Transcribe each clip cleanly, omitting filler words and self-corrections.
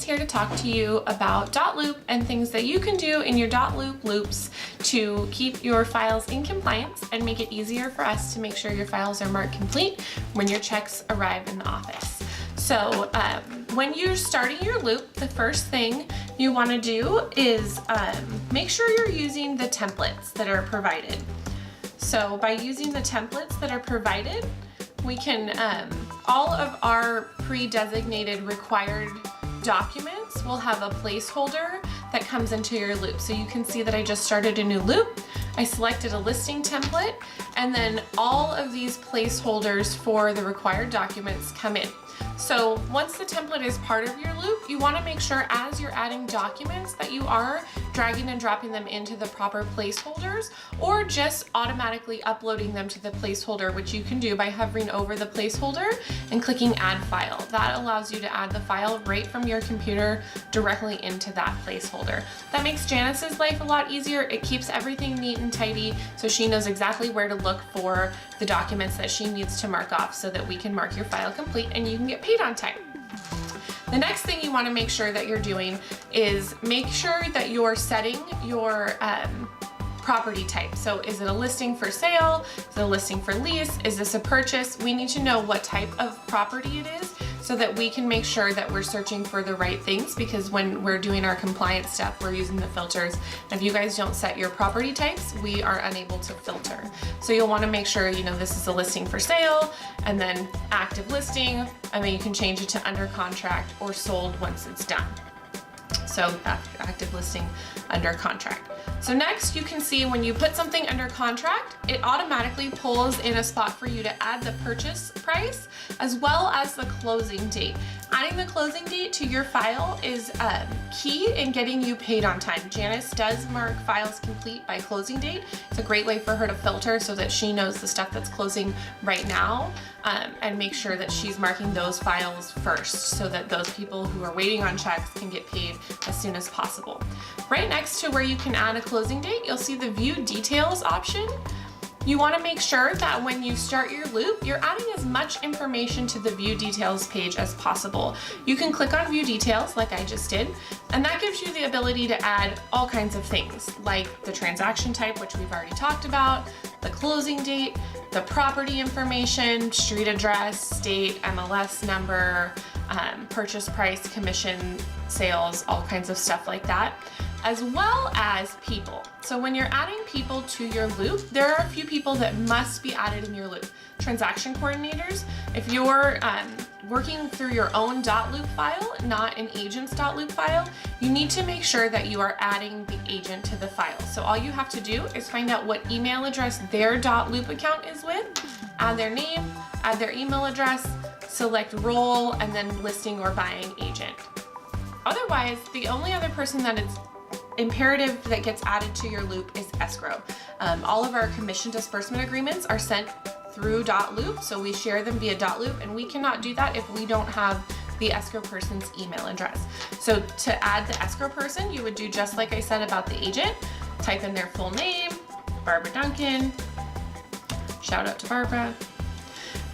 here to talk to you about Dotloop and things that you can do in your Dotloop loops to keep your files in compliance and make it easier for us to make sure your files are marked complete when your checks arrive in the office. So when you're starting your loop, the first thing you want to do is make sure you're using the templates that are provided. So by using the templates that are provided, we can, all of our pre-designated required documents will have a placeholder that comes into your loop. So you can see that I just started a new loop. I selected a listing template, and then all of these placeholders for the required documents come in. So once the template is part of your loop, you want to make sure as you're adding documents that you are dragging and dropping them into the proper placeholders, or just automatically uploading them to the placeholder, which you can do by hovering over the placeholder and clicking add file. That allows you to add the file right from your computer directly into that placeholder. That makes Janice's life a lot easier. It keeps everything neat and tidy, so she knows exactly where to look for the documents that she needs to mark off so that we can mark your file complete and you can get paid on time. The next thing you want to make sure that you're doing is make sure that you're setting your property type. So is it a listing for sale? Is it a listing for lease? Is this a purchase? We need to know what type of property it is so that we can make sure that we're searching for the right things, because when we're doing our compliance stuff, we're using the filters. If you guys don't set your property types, we are unable to filter. So you'll want to make sure, you know, this is a listing for sale, and then active listing, and then you can change it to under contract or sold once it's done. So active listing, under contract. So next you can see when you put something under contract, it automatically pulls in a spot for you to add the purchase price as well as the closing date. Adding the closing date to your file is key in getting you paid on time. Janice does mark files complete by closing date. It's a great way for her to filter so that she knows the stuff that's closing right now, and make sure that she's marking those files first so that those people who are waiting on checks can get paid as soon as possible. Right next to where you can add a closing date, you'll see the view details option. You want to make sure that when you start your loop, you're adding as much information to the view details page as possible. You can click on view details like I just did, and that gives you the ability to add all kinds of things like the transaction type, which we've already talked about, the closing date, the property information, street address, state, MLS number, purchase price, commission, sales, all kinds of stuff like that, as well as people. So when you're adding people to your loop, there are a few people that must be added in your loop. Transaction coordinators. If you're working through your own Dotloop file, not an agent's Dotloop file, you need to make sure that you are adding the agent to the file. So all you have to do is find out what email address their Dotloop account is with, add their name, add their email address, select role, and then listing or buying agent. Otherwise, the only other person that is imperative that gets added to your loop is escrow. All of our commission disbursement agreements are sent through Dotloop, so we share them via Dotloop, and we cannot do that if we don't have the escrow person's email address. So to add the escrow person, you would do just like I said about the agent. Type in their full name, Barbara Duncan, shout out to Barbara,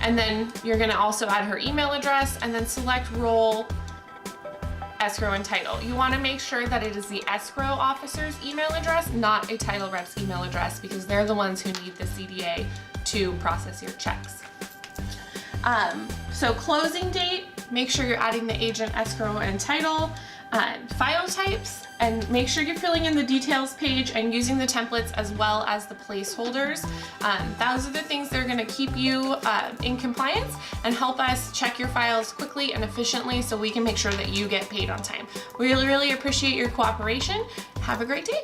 and then you're going to also add her email address, and then select role, escrow, and title. You want to make sure that it is the escrow officer's email address, not a title rep's email address, because they're the ones who need the CDA to process your checks. So closing date, make sure you're adding the agent, escrow, and title. File types, and make sure you're filling in the details page and using the templates as well as the placeholders. Those are the things that are going to keep you in compliance and help us check your files quickly and efficiently so we can make sure that you get paid on time. We really appreciate your cooperation. Have a great day.